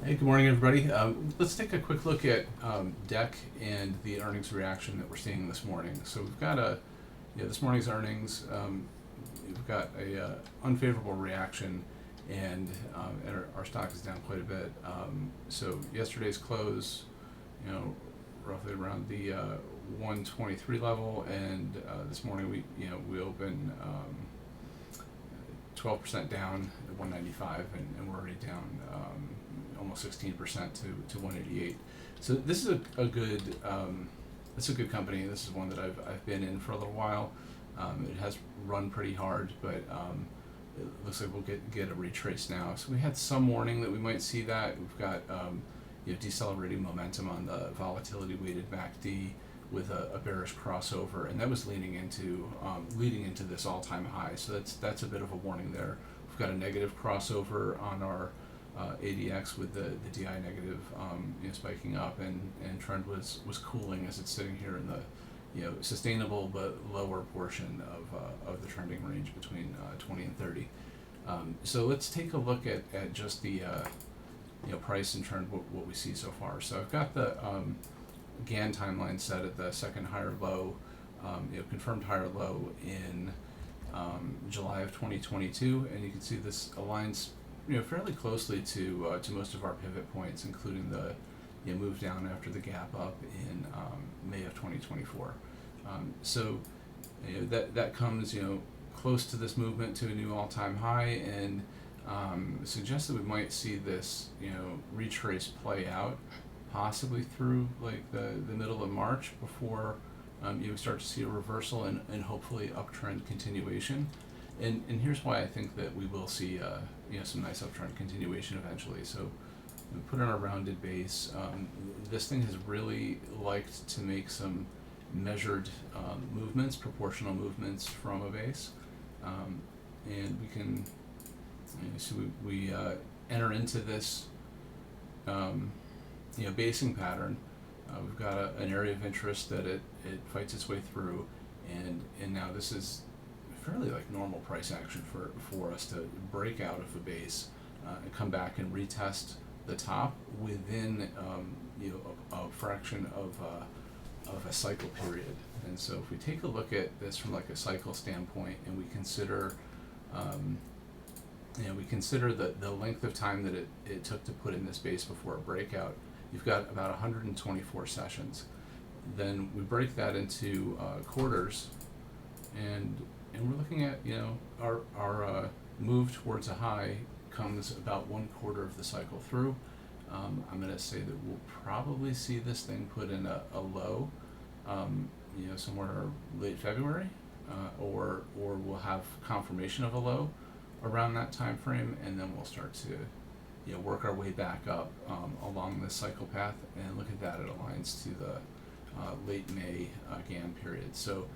Hey, good morning, everybody. Let's take a quick look at DEC and the earnings reaction that we're seeing this morning. So we've got this morning's earnings. We've got a unfavorable reaction, and our stock is down quite a bit. So yesterday's close, roughly around the 123 level, and this morning we open 12% down at 195, and we're already down almost 16% to 188. So this is a good it's a good company. This is one that I've been in for a little while. It has run pretty hard, but it looks like we'll get a retrace now. So we had some warning that we might see that. We've got decelerating momentum on the volatility weighted MACD with a bearish crossover, and that was leading into this all-time high. So that's a bit of a warning there. We've got a negative crossover on our ADX with the DI negative spiking up, and trend was cooling as it's sitting here in the sustainable but lower portion of the trending range between 20 and 30. So let's take a look at just the price and trend, what we see so far. So I've got the GAN timeline set at the second higher low, confirmed higher low in July of 2022, and you can see this aligns fairly closely to most of our pivot points, including the move down after the gap up in May of 2024. So that comes close to this movement to a new all-time high, and suggests that we might see this retrace play out possibly through like the middle of March before you start to see a reversal and hopefully uptrend continuation. And here's why I think that we will see some nice uptrend continuation eventually. So we put on a rounded base. This thing has really liked to make some measured movements, proportional movements from a base, and we can so we enter into this basing pattern. We've got an area of interest that it fights its way through, and now this is fairly like normal price action for us to break out of a base and come back and retest the top within a fraction of a cycle period. And so if we take a look at this from like a cycle standpoint, and we consider the length of time that it took to put in this base before a breakout, you've got about 124 sessions. Then we break that into quarters, and we're looking at our move towards a high comes about 1/4 of the cycle through. I'm going to say that we'll probably see this thing put in a low, somewhere late February, or we'll have confirmation of a low around that time frame, and then we'll start to work our way back up along this cycle path. And look at that, it aligns to the late May GAN period. So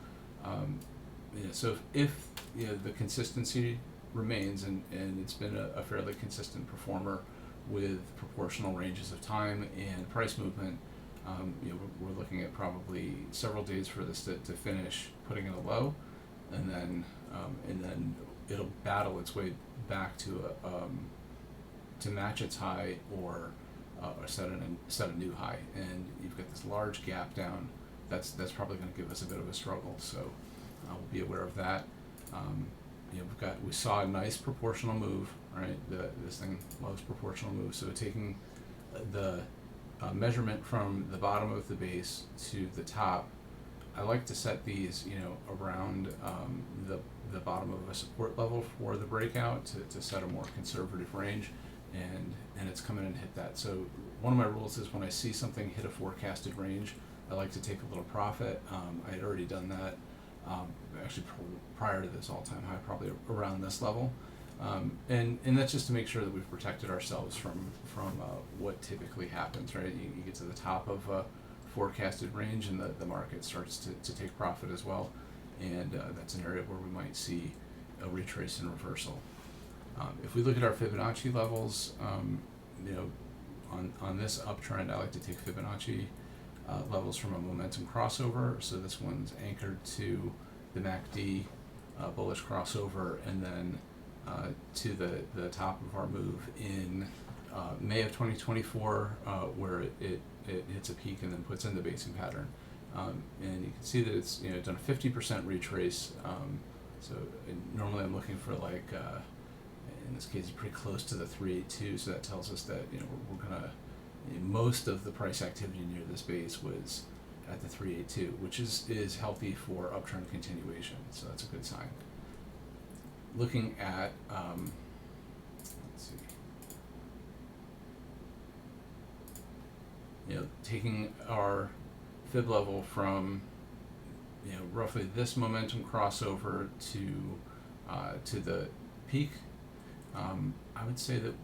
so if the consistency remains, and it's been a fairly consistent performer with proportional ranges of time and price movement, we're looking at probably several days for this to finish putting in a low, and then it'll battle its way back to match its high, or set a new high. And you've got this large gap down. That's probably going to give us a bit of a struggle. So we'll be aware of that. We saw a nice proportional move, right? This thing loves proportional moves. So taking the measurement from the bottom of the base to the top, I like to set these around the bottom of a support level for the breakout to set a more conservative range, and it's come in and hit that. So one of my rules is when I see something hit a forecasted range, I like to take a little profit. I had already done that actually prior to this all-time high, probably around this level, and that's just to make sure that we've protected ourselves from what typically happens, right? You get to the top of a forecasted range, and the market starts to take profit as well, and that's an area where we might see a retrace and reversal. If we look at our Fibonacci levels, on this uptrend, I like to take Fibonacci levels from a momentum crossover. So this one's anchored to the MACD bullish crossover, and then to the top of our move in May of 2024, where it hits a peak and then puts in the basing pattern. And you can see that it's done a 50% retrace. So normally I'm looking for like, in this case, it's pretty close to the 382. So that tells us that we're gonna, most of the price activity near this base was at the 382, which is healthy for uptrend continuation. So that's a good sign. Looking at, let's see, taking our fib level from roughly this momentum crossover to the peak. I would say that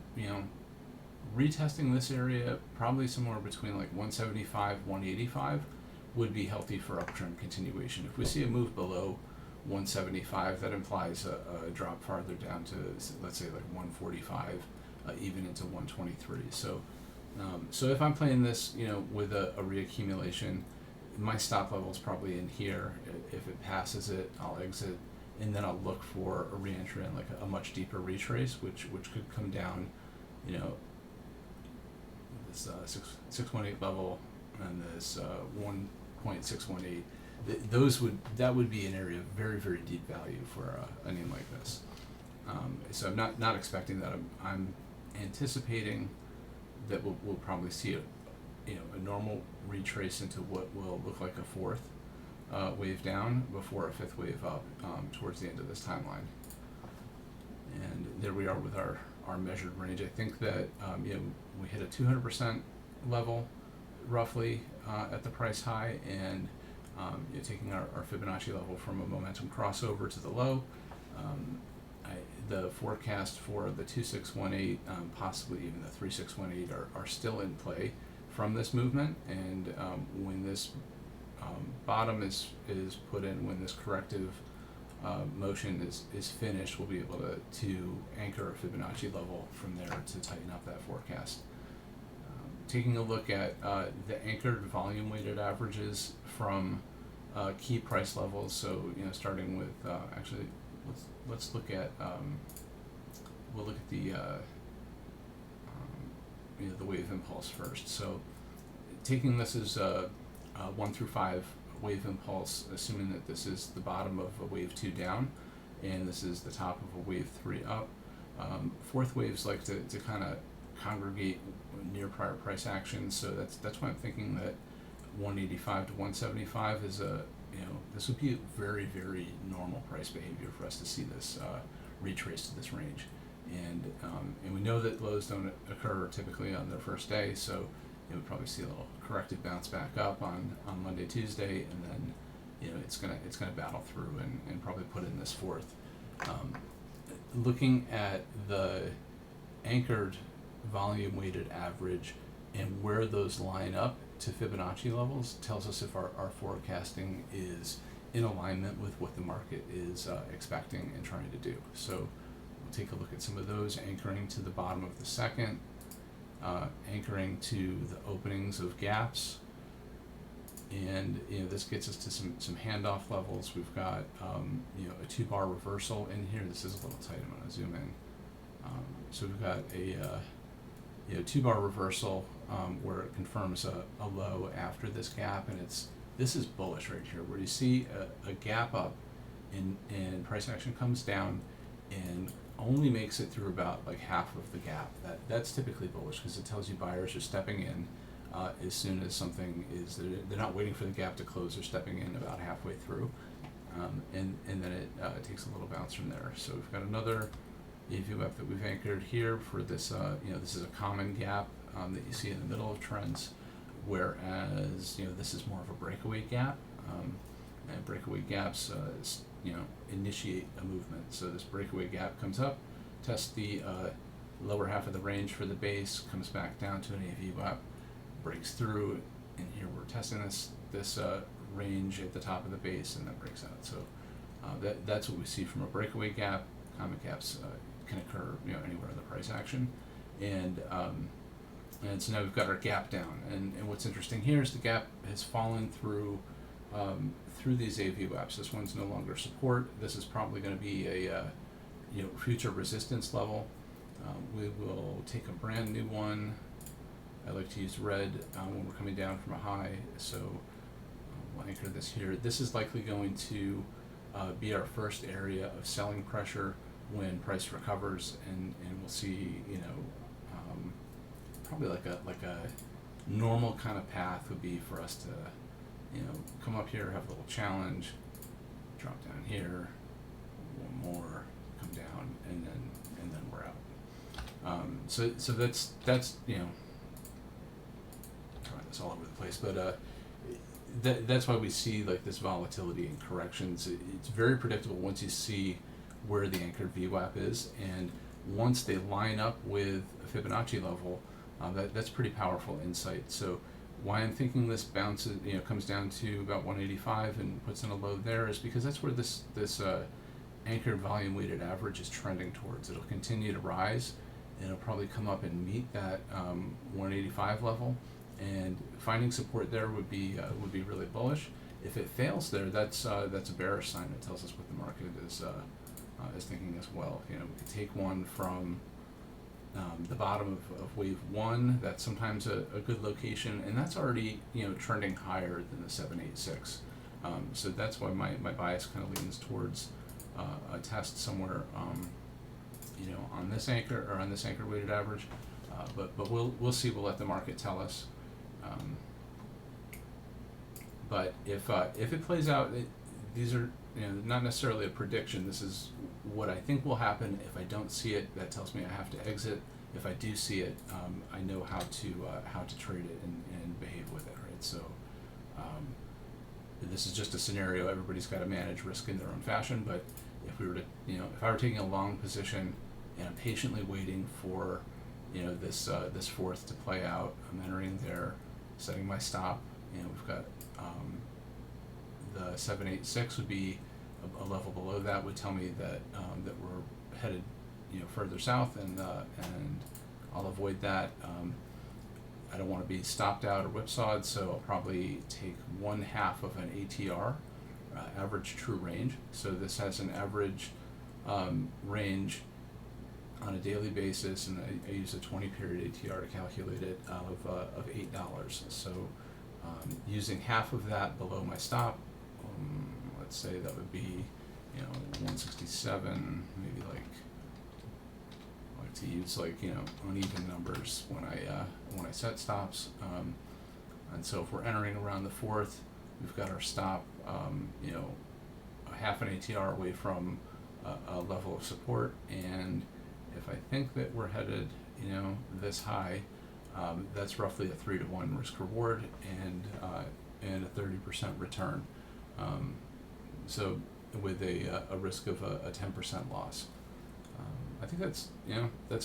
retesting this area probably somewhere between like 175, 185 would be healthy for uptrend continuation. If we see a move below 175, that implies a drop farther down to, let's say, like 145, even into 123. So if I'm playing this, with a reaccumulation, my stop level is probably in here. If it passes it, I'll exit, and then I'll look for a reentry and like a much deeper retrace, which could come down, this 618 level and this 1.618. That would be an area of very, very deep value for a name like this. So I'm not expecting that. I'm anticipating that we'll probably see a normal retrace into what will look like a fourth wave down before a fifth wave up towards the end of this timeline. And there we are with our measured range. I think that we hit a 200% level roughly at the price high, and taking our Fibonacci level from a momentum crossover to the low. The forecast for the 2618, possibly even the 3618, are still in play from this movement, and when this bottom is put in, when this corrective motion is finished, we'll be able to anchor a Fibonacci level from there to tighten up that forecast. Taking a look at the anchored volume weighted averages from key price levels, so starting with actually let's look at we'll look at the the wave impulse first. So taking this as a 1 through 5 wave impulse, assuming that this is the bottom of a wave 2 down and this is the top of a wave 3 up. Fourth waves like to kind of congregate near prior price action, so that's why I'm thinking that 185 to 175 is this would be a very, very normal price behavior for us to see this retrace to this range, and we know that lows don't occur typically on their first day, so we'll probably see a little corrective bounce back up on Monday, Tuesday, and then it's gonna battle through and probably put in this fourth. Looking at the anchored volume weighted average and where those line up to Fibonacci levels tells us if our forecasting is in alignment with what the market is expecting and trying to do. So we'll take a look at some of those, anchoring to the bottom of the second, anchoring to the openings of gaps, and this gets us to some handoff levels. We've got a 2-bar reversal in here. This is a little tight. I'm going to zoom in. So we've got a 2-bar reversal where it confirms a low after this gap, and this is bullish right here, where you see a gap up and price action comes down and only makes it through about like half of the gap. That's typically bullish because it tells you buyers are stepping in as soon as something is, they're not waiting for the gap to close, they're stepping in about halfway through, and then it takes a little bounce from there. So we've got another AVWF that we've anchored here for this. This is a common gap that you see in the middle of trends, whereas this is more of a breakaway gap, and breakaway gaps initiate a movement. So this breakaway gap comes up, tests the lower half of the range for the base, comes back down to an AVWF, breaks through, and here we're testing this range at the top of the base, and then breaks out. So that's what we see from a breakaway gap. Common gaps can occur anywhere in the price action, and so now we've got our gap down, and what's interesting here is the gap has fallen through these AVWFs. This one's no longer support. This is probably going to be a future resistance level. We will take a brand new one. I like to use red when we're coming down from a high, so we'll anchor this here. This is likely going to be our first area of selling pressure when price recovers, and we'll see, probably like a normal kind of path would be for us to, come up here, have a little challenge, drop down here, one more, come down, and then we're out. So that's throwing this all over the place, but that's why we see like this volatility and corrections. It's very predictable once you see where the anchored VWAP is, and once they line up with a Fibonacci level, that's pretty powerful insight. So why I'm thinking this bounces, comes down to about 185 and puts in a low there is because that's where this anchored volume weighted average is trending towards. It'll continue to rise, and it'll probably come up and meet that 185 level, and finding support there would be really bullish. If it fails there, that's a bearish sign. It tells us what the market is thinking as well. We could take one from the bottom of wave one. That's sometimes a good location, and that's already trending higher than the 786. So that's why my bias kind of leans towards a test somewhere on this anchor or on this anchor weighted average. But we'll see. We'll let the market tell us. But if it plays out, these are not necessarily a prediction. This is what I think will happen. If I don't see it, that tells me I have to exit. If I do see it, I know how to trade it and behave with it, right? So this is just a scenario. Everybody's got to manage risk in their own fashion. But if we were to, if I were taking a long position and I'm patiently waiting for, this fourth to play out, I'm entering there, setting my stop. We've got the 786 would be a level below that, would tell me that that we're headed further south, and I'll avoid that. I don't want to be stopped out or whipsawed, so I'll probably take 1/2 of an ATR, average true range. So this has an average range on a daily basis, and I use a 20-period ATR to calculate it, of $8. So using half of that below my stop, let's say that would be 167, maybe like to use uneven numbers when I set stops, and so if we're entering around the fourth, we've got our stop a half an ATR away from a level of support, and if I think that we're headed this high, that's roughly a 3-to-1 risk reward and a 30% return. So with a risk of a 10% loss. I think that's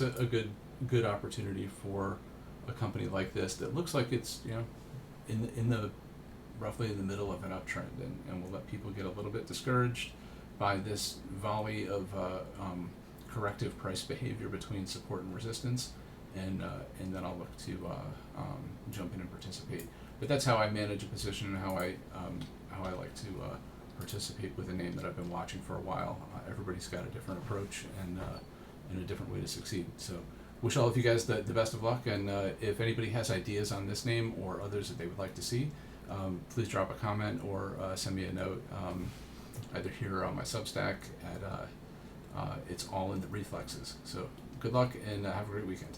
a good opportunity for a company like this that looks like it's in the roughly in the middle of an uptrend, and we'll let people get a little bit discouraged by this volley of corrective price behavior between support and resistance, and then I'll look to jump in and participate. But that's how I manage a position, and how I like to participate with a name that I've been watching for a while. Everybody's got a different approach and a different way to succeed. So wish all of you guys the best of luck, and if anybody has ideas on this name or others that they would like to see, please drop a comment or send me a note, either here or on my Substack at It's All in the Reflexes. So good luck, and have a great weekend.